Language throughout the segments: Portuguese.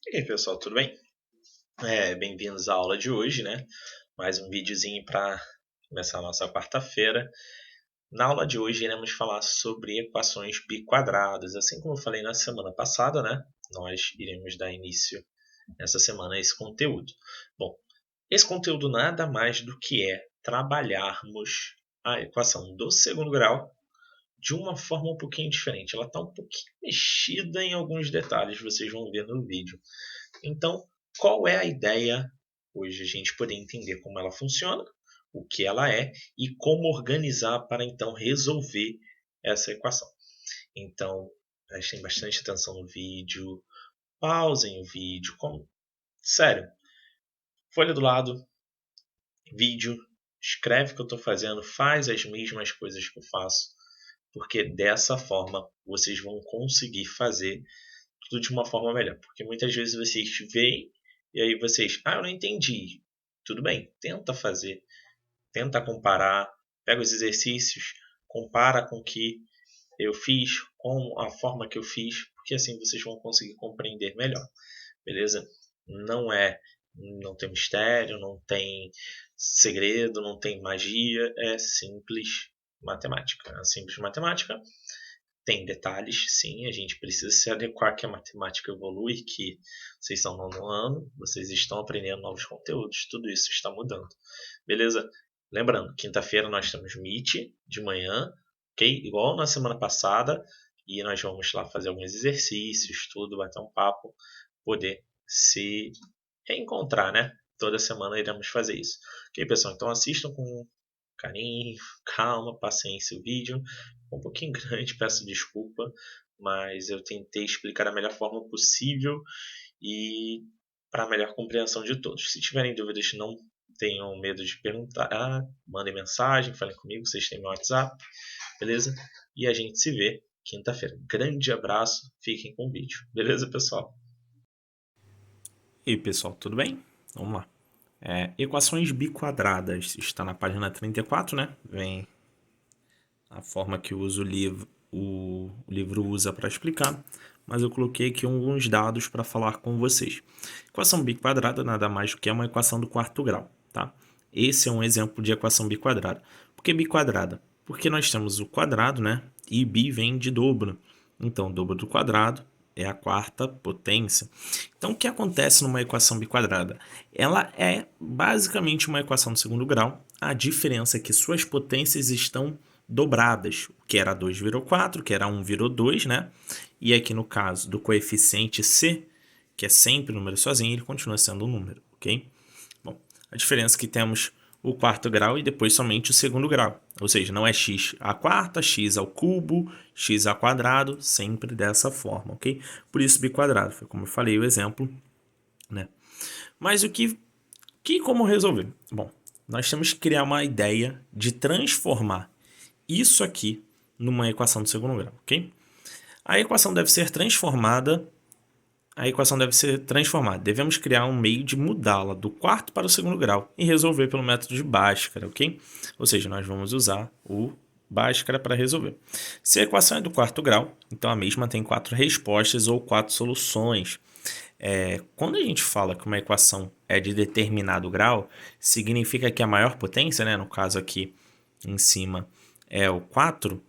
E aí, pessoal, tudo bem? Bem-vindos à aula de hoje, né? Mais um videozinho para começar a nossa quarta-feira. Na aula de hoje iremos falar sobre equações biquadradas. Assim como eu falei na semana passada, né? Nós iremos dar início essa semana a esse conteúdo. Bom, esse conteúdo nada mais do que é trabalharmos a equação do segundo grau de uma forma um pouquinho diferente. Ela está um pouquinho mexida em alguns detalhes, vocês vão ver no vídeo. Então, qual é a ideia hoje? A gente poder entender como ela funciona, o que ela é e como organizar para então resolver essa equação. Então, prestem bastante atenção no vídeo, pausem o vídeo, sério, folha do lado, vídeo, escreve o que eu estou fazendo, faz as mesmas coisas que eu faço, porque dessa forma vocês vão conseguir fazer tudo de uma forma melhor. Porque muitas vezes vocês veem e aí vocês, eu não entendi. Tudo bem, tenta fazer, tenta comparar, pega os exercícios, compara com o que eu fiz, com a forma que eu fiz, porque assim vocês vão conseguir compreender melhor, beleza? Não tem mistério, não tem segredo, não tem magia, é simples matemática. A simples matemática tem detalhes, sim, a gente precisa se adequar que a matemática evolui, que vocês estão no nono ano, vocês estão aprendendo novos conteúdos, tudo isso está mudando. Beleza? Lembrando, quinta-feira nós temos Meet de manhã, ok? Igual na semana passada, e nós vamos lá fazer alguns exercícios, tudo, bater um papo, poder se reencontrar, né? Toda semana iremos fazer isso. Ok, pessoal? Então assistam com carinho, calma, paciência o vídeo. Um pouquinho grande, peço desculpa, mas eu tentei explicar da melhor forma possível e para a melhor compreensão de todos. Se tiverem dúvidas, não tenham medo de perguntar, mandem mensagem, falem comigo, vocês têm meu WhatsApp, beleza? E a gente se vê quinta-feira. Grande abraço, fiquem com o vídeo, beleza, pessoal? E aí, pessoal, tudo bem? Vamos lá. Equações biquadradas está na página 34, né? Vem a forma que o livro usa para explicar, mas eu coloquei aqui alguns dados para falar com vocês. Equação biquadrada nada mais do que uma equação do quarto grau, tá? Esse é um exemplo de equação biquadrada. Por que biquadrada? Porque nós temos o quadrado, né? E bi vem de dobro. Então, dobro do quadrado é a quarta potência. Então, o que acontece numa equação biquadrada? Ela é basicamente uma equação do segundo grau. A diferença é que suas potências estão dobradas. O que era 2 virou 4, que era 1 virou 2, né? E aqui no caso do coeficiente c, que é sempre número sozinho, ele continua sendo um número, ok? Bom, a diferença é que temos o quarto grau e depois somente o segundo grau. Ou seja, não é x à quarta, x ao cubo, x ao quadrado, sempre dessa forma, ok? Por isso biquadrado, foi como eu falei o exemplo, né? Mas como resolver? Bom, nós temos que criar uma ideia de transformar isso aqui numa equação do segundo grau, ok? A equação deve ser transformada. Devemos criar um meio de mudá-la do quarto para o segundo grau e resolver pelo método de Bhaskara, ok? Ou seja, nós vamos usar o Bhaskara para resolver. Se a equação é do quarto grau, então a mesma tem 4 respostas ou 4 soluções. Quando a gente fala que uma equação é de determinado grau, significa que a maior potência, né, no caso aqui em cima é o 4,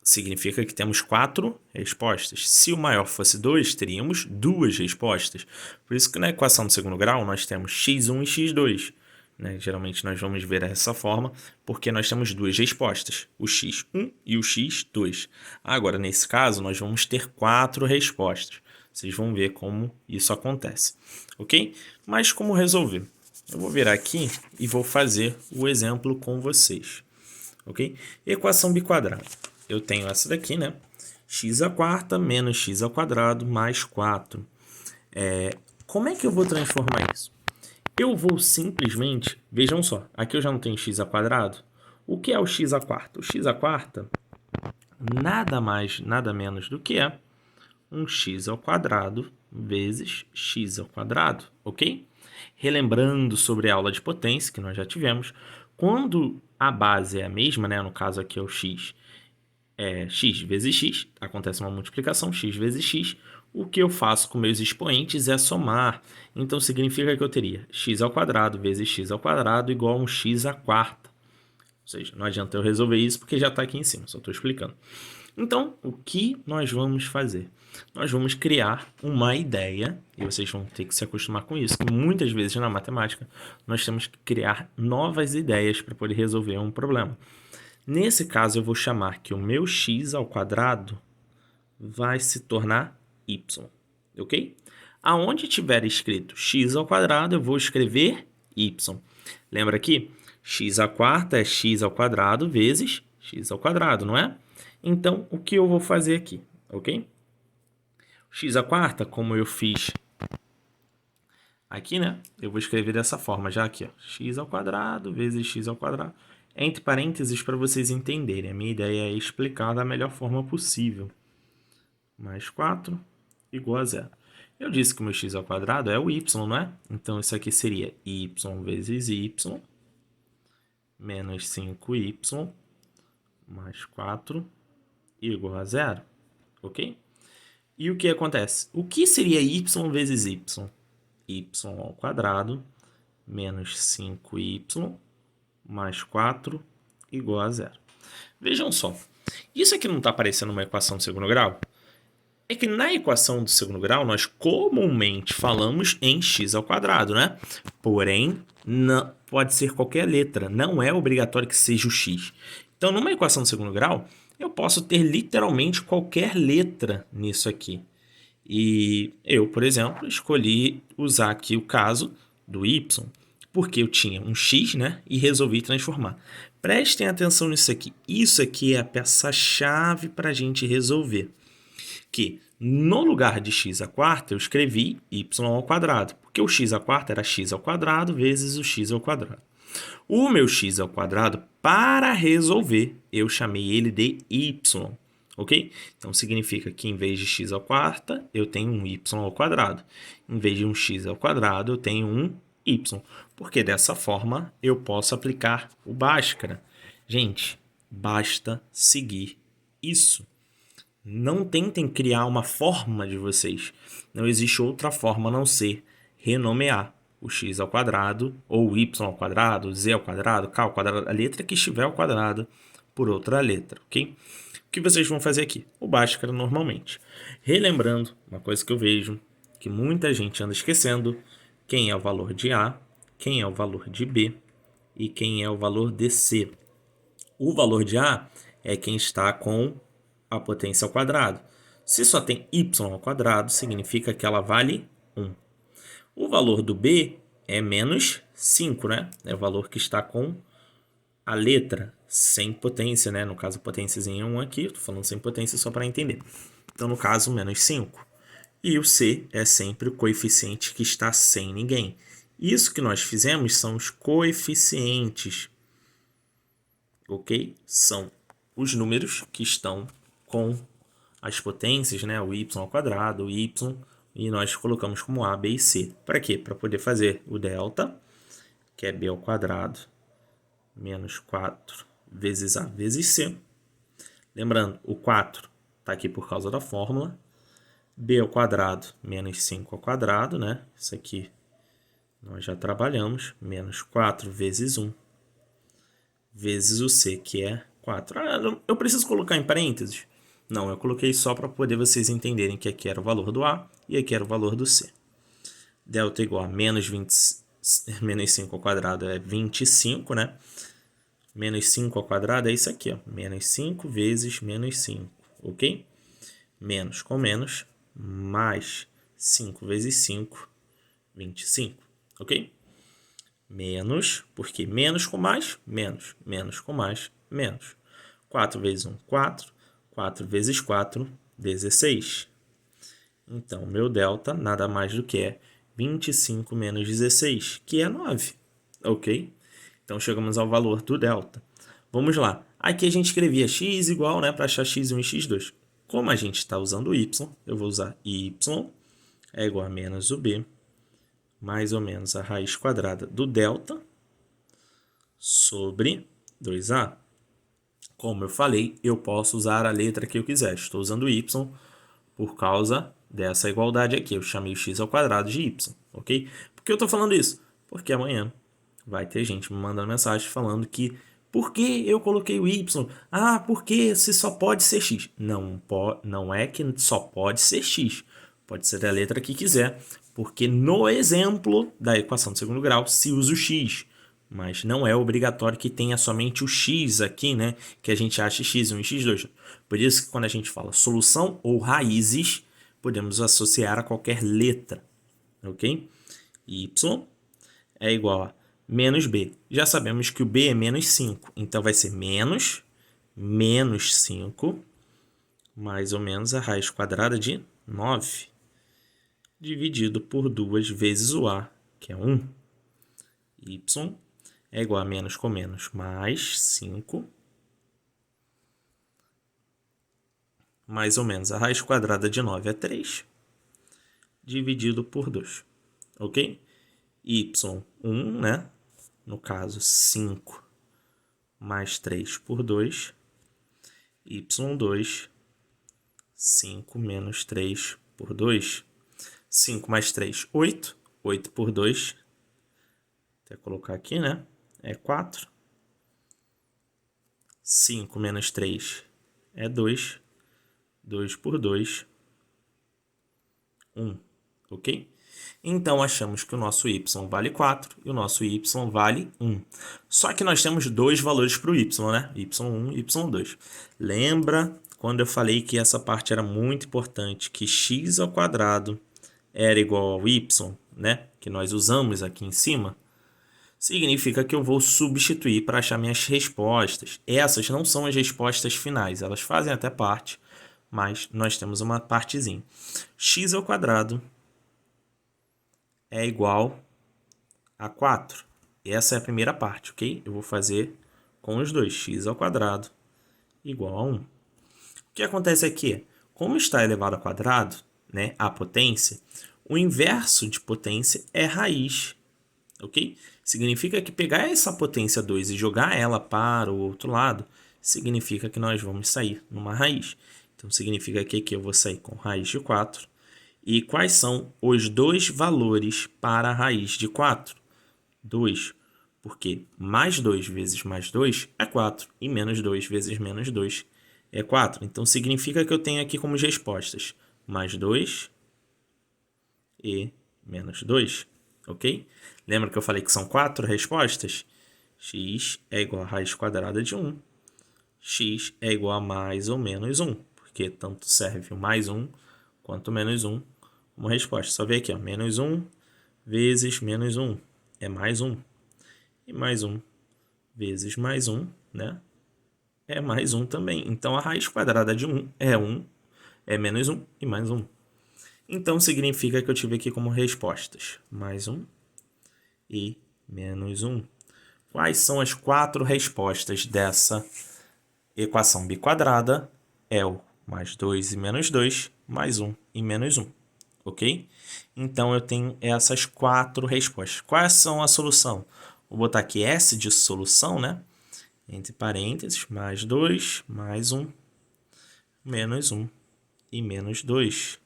significa que temos 4 respostas. Se o maior fosse 2, teríamos 2 respostas. Por isso que na equação do segundo grau nós temos x1 e x2. Né? Geralmente nós vamos ver dessa forma, porque nós temos 2 respostas, o x1 e o x2. Agora, nesse caso, nós vamos ter 4 respostas. Vocês vão ver como isso acontece, ok? Mas como resolver? Eu vou virar aqui e vou fazer o exemplo com vocês, ok? Equação biquadrada. Eu tenho essa daqui, né? X à quarta menos x ao quadrado mais 4. Como é que eu vou transformar isso? Eu vou simplesmente, vejam só, aqui eu já não tenho x ao quadrado. O que é o x à quarta? O x à quarta nada mais, nada menos do que é um x ao quadrado vezes x ao quadrado, ok? Relembrando sobre a aula de potência que nós já tivemos, quando a base é a mesma, né? No caso aqui é o x, x vezes x, acontece uma multiplicação, x vezes x, O que eu faço com meus expoentes é somar. Então, significa que eu teria x ao quadrado vezes x ao quadrado igual a um x à quarta. Ou seja, não adianta eu resolver isso porque já está aqui em cima, só estou explicando. Então, o que nós vamos fazer? Nós vamos criar uma ideia, e vocês vão ter que se acostumar com isso, que muitas vezes na matemática nós temos que criar novas ideias para poder resolver um problema. Nesse caso, eu vou chamar que o meu x ao quadrado vai se tornar y, ok? Aonde tiver escrito x ao quadrado, eu vou escrever y. Lembra aqui? X à quarta é x ao quadrado vezes x ao quadrado, não é? Então, o que eu vou fazer aqui, ok? X à quarta, como eu fiz aqui, né? Eu vou escrever dessa forma já aqui, ó. X ao quadrado vezes x ao quadrado. Entre parênteses para vocês entenderem. A minha ideia é explicar da melhor forma possível. Mais 4 igual a zero. Eu disse que o meu x ao quadrado é o y, não é? Então, isso aqui seria y vezes y menos 5y mais 4 igual a zero, ok? E o que acontece? O que seria y vezes y? Y ao quadrado menos 5y mais 4 igual a zero. Vejam só, isso aqui não está aparecendo uma equação de segundo grau? É que na equação do segundo grau nós comumente falamos em x ao quadrado, né? Porém, não, pode ser qualquer letra, não é obrigatório que seja o x. Então, numa equação do segundo grau, eu posso ter literalmente qualquer letra nisso aqui. E eu, por exemplo, escolhi usar aqui o caso do y, porque eu tinha um x, né, e resolvi transformar. Prestem atenção nisso aqui. Isso aqui é a peça-chave para a gente resolver. Que no lugar de x à quarta, eu escrevi y ao quadrado, porque o x à quarta era x ao quadrado vezes o x ao quadrado. O meu x ao quadrado, para resolver, eu chamei ele de y, ok? Então, significa que em vez de x ao quarta, eu tenho um y ao quadrado. Em vez de um x ao quadrado, eu tenho um y. Porque dessa forma, eu posso aplicar o Bhaskara. Gente, basta seguir isso. Não tentem criar uma forma de vocês. Não existe outra forma a não ser renomear o x ao quadrado, ou o y ao quadrado, z ao quadrado, k ao quadrado, a letra que estiver ao quadrado por outra letra, ok? O que vocês vão fazer aqui? O Bhaskara normalmente. Relembrando, uma coisa que eu vejo, que muita gente anda esquecendo, quem é o valor de A, quem é o valor de B e quem é o valor de C. O valor de A é quem está com a potência ao quadrado. Se só tem y ao quadrado, significa que ela vale 1. O valor do B é menos 5, né? É o valor que está com a letra sem potência, né? No caso, a potênciazinha é 1 aqui. Estou falando sem potência só para entender. Então, no caso, menos 5. E o C é sempre o coeficiente que está sem ninguém. Isso que nós fizemos são os coeficientes, ok? São os números que estão com as potências, né? O y ao quadrado, o y, e nós colocamos como a, b e c. Para quê? Para poder fazer o delta, que é b ao quadrado, menos 4 vezes a vezes c. Lembrando, o 4 está aqui por causa da fórmula. B ao quadrado menos 5 ao quadrado, né? Isso aqui nós já trabalhamos. Menos 4 vezes 1 vezes o c, que é 4. Eu preciso colocar em parênteses? Não, eu coloquei só para poder vocês entenderem que aqui era o valor do A e aqui era o valor do C. Delta igual a menos 5 ao quadrado é 25, né? Menos 5 ao quadrado é isso aqui, ó. Menos 5 vezes menos 5, ok? Menos com menos, mais 5 vezes 5, 25, ok? Menos, porque menos com mais, menos. Menos com mais, menos. 4 vezes 1, 4. 4 vezes 4, 16. Então, meu delta nada mais do que é 25 menos 16, que é 9, ok? Então, chegamos ao valor do delta. Vamos lá. Aqui a gente escrevia x igual, né, para achar x1 e x2. Como a gente está usando o y, eu vou usar y é igual a menos o b, mais ou menos a raiz quadrada do delta, sobre 2a. Como eu falei, eu posso usar a letra que eu quiser. Estou usando y por causa dessa igualdade aqui. Eu chamei o x ao quadrado de y, ok? Por que eu estou falando isso? Porque amanhã vai ter gente me mandando mensagem falando que por que eu coloquei o y? Ah, porque se só pode ser x. Não é que só pode ser x. Pode ser a letra que quiser, porque no exemplo da equação de segundo grau se usa o x. Mas não é obrigatório que tenha somente o x aqui, né? Que a gente ache x1 e x2. Por isso que quando a gente fala solução ou raízes, podemos associar a qualquer letra, ok? Y é igual a menos b. Já sabemos que o b é menos 5, então vai ser menos 5, mais ou menos a raiz quadrada de 9, dividido por 2 vezes o a, que é 1. Y é igual a menos com menos, mais 5, mais ou menos a raiz quadrada de 9 é 3, dividido por 2, ok? Y1, né? No caso, 5 mais 3 por 2. Y2, 5 menos 3 por 2. 5 mais 3, 8. 8 por 2, até colocar aqui, né? É 4. 5 menos 3 é 2. 2 por 2, 1. Ok? Então, achamos que o nosso y vale 4 e o nosso y vale 1. Só que nós temos dois valores para o y, né? y1 e y2. Lembra quando eu falei que essa parte era muito importante, que x ao quadrado era igual ao y, né? Que nós usamos aqui em cima? Significa que eu vou substituir para achar minhas respostas. Essas não são as respostas finais, elas fazem até parte, mas nós temos uma partezinha. X ao quadrado é igual a 4. Essa é a primeira parte, ok? Eu vou fazer com os dois. X ao quadrado igual a 1. O que acontece aqui? Como está elevado ao quadrado, né, a potência, o inverso de potência é raiz, ok? Significa que pegar essa potência 2 e jogar ela para o outro lado, significa que nós vamos sair numa raiz. Então, significa que aqui eu vou sair com raiz de 4. E quais são os dois valores para a raiz de 4? 2, porque mais 2 vezes mais 2 é 4, e menos 2 vezes menos 2 é 4. Então, significa que eu tenho aqui como respostas mais 2 e menos 2, ok? Lembra que eu falei que são 4 respostas? X é igual a raiz quadrada de 1. X é igual a mais ou menos 1, porque tanto serve o mais 1 quanto o menos 1 como resposta. Só ver aqui, ó, menos 1 vezes menos 1 é mais 1. E mais 1 vezes mais 1, né? É mais 1 também. Então, a raiz quadrada de 1 é menos 1 e mais 1. Então, significa que eu tive aqui como respostas mais 1 e menos 1. Quais são as 4 respostas dessa equação biquadrada? É o mais 2 e menos 2, mais 1 e menos 1. Ok? Então, eu tenho essas 4 respostas. Quais são a solução? Vou botar aqui S de solução, né? Entre parênteses, mais 2, mais 1, menos 1 e menos 2.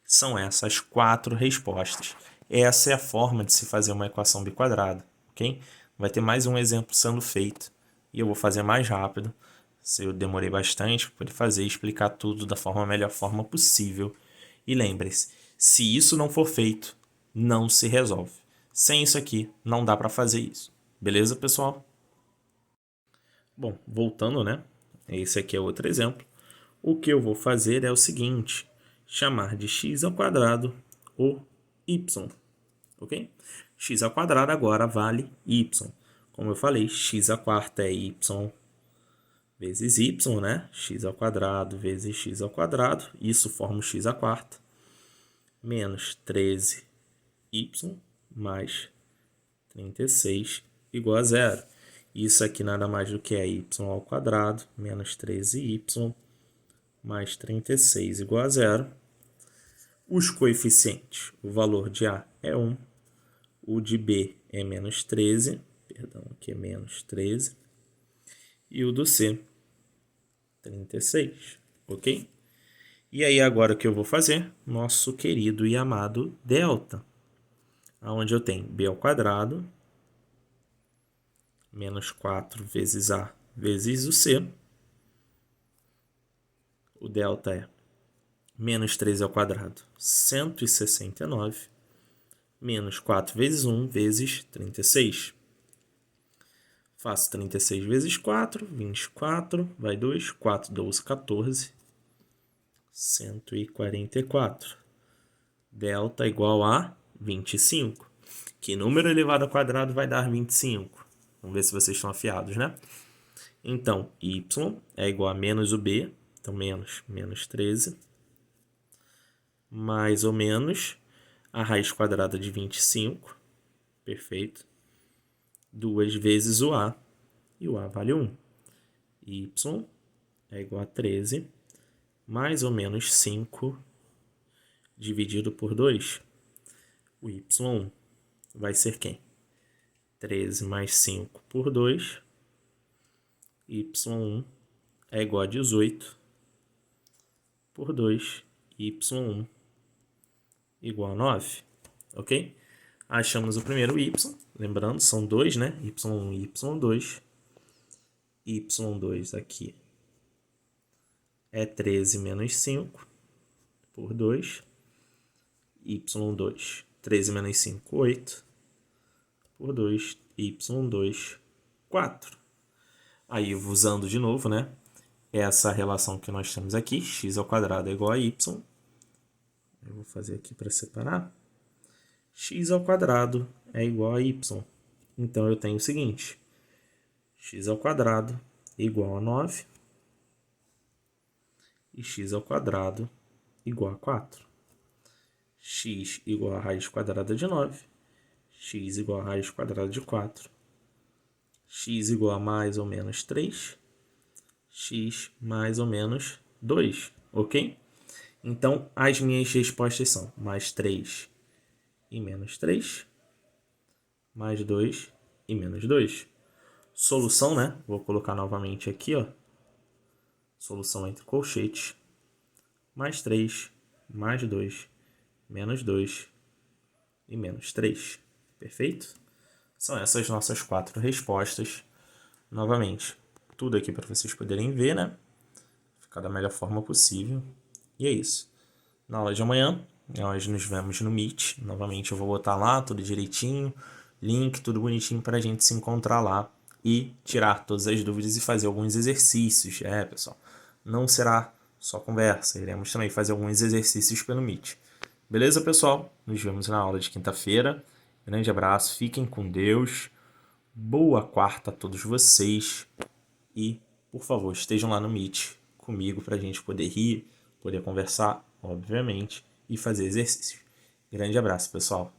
São essas 4 respostas. Essa é a forma de se fazer uma equação biquadrada, ok? Vai ter mais um exemplo sendo feito e eu vou fazer mais rápido. Se eu demorei bastante para fazer e explicar tudo da melhor forma possível. E lembre-se, se isso não for feito, não se resolve. Sem isso aqui, não dá para fazer isso. Beleza, pessoal? Bom, voltando, né? Esse aqui é outro exemplo. O que eu vou fazer é o seguinte: chamar de x ao quadrado o y, ok? X ao quadrado agora vale y. Como eu falei, x à quarta é y vezes y, né? X ao quadrado vezes x ao quadrado. Isso forma o x à quarta. Menos 13y mais 36 igual a zero. Isso aqui nada mais do que é y ao quadrado menos 13y mais 36 igual a zero. Os coeficientes, o valor de A é 1, o de B é menos 13, perdão, aqui é menos 13, e o do C, 36, ok? E aí agora o que eu vou fazer? Nosso querido e amado delta, onde eu tenho b ao quadrado menos 4 vezes a vezes o c. O delta é menos 3 ao quadrado, 169, menos 4 vezes 1 vezes 36. Faço 36 vezes 4, 24, vai 2, 4, 12, 14, 144. Delta igual a 25. Que número elevado ao quadrado vai dar 25? Vamos ver se vocês estão afiados, né? Então, y é igual a menos o b, então menos 13, mais ou menos a raiz quadrada de 25, perfeito, 2 vezes o a, e o a vale 1. Y é igual a 13, mais ou menos 5, dividido por 2. O y1 vai ser quem? 13 mais 5 por 2, y1 é igual a 18 por 2, y1 igual a 9, ok? Achamos o primeiro y, lembrando, são dois, né? y1 e y2. y2 aqui é 13 menos 5 por 2. y2, 13 menos 5, 8 por 2. y2, 4. Aí, usando de novo, né? Essa relação que nós temos aqui, x ao quadrado é igual a y. Eu vou fazer aqui para separar. X ao quadrado é igual a y. Então, eu tenho o seguinte. X ao quadrado igual a 9. E x ao quadrado igual a 4. X igual a raiz quadrada de 9. X igual a raiz quadrada de 4. X igual a mais ou menos 3. X mais ou menos 2, ok? Então, as minhas respostas são mais 3 e menos 3, mais 2 e menos 2. Solução, né? Vou colocar novamente aqui, ó. Solução entre colchetes. Mais 3, mais 2, menos 2 e menos 3. Perfeito? São essas nossas 4 respostas. Novamente, tudo aqui para vocês poderem ver, né? Ficar da melhor forma possível. E é isso. Na aula de amanhã, nós nos vemos no Meet. Novamente, eu vou botar lá tudo direitinho, link, tudo bonitinho para a gente se encontrar lá e tirar todas as dúvidas e fazer alguns exercícios. Pessoal, não será só conversa, iremos também fazer alguns exercícios pelo Meet. Beleza, pessoal? Nos vemos na aula de quinta-feira. Grande abraço, fiquem com Deus. Boa quarta a todos vocês. E, por favor, estejam lá no Meet comigo para a gente poder rir, poder conversar, obviamente, e fazer exercícios. Grande abraço, pessoal.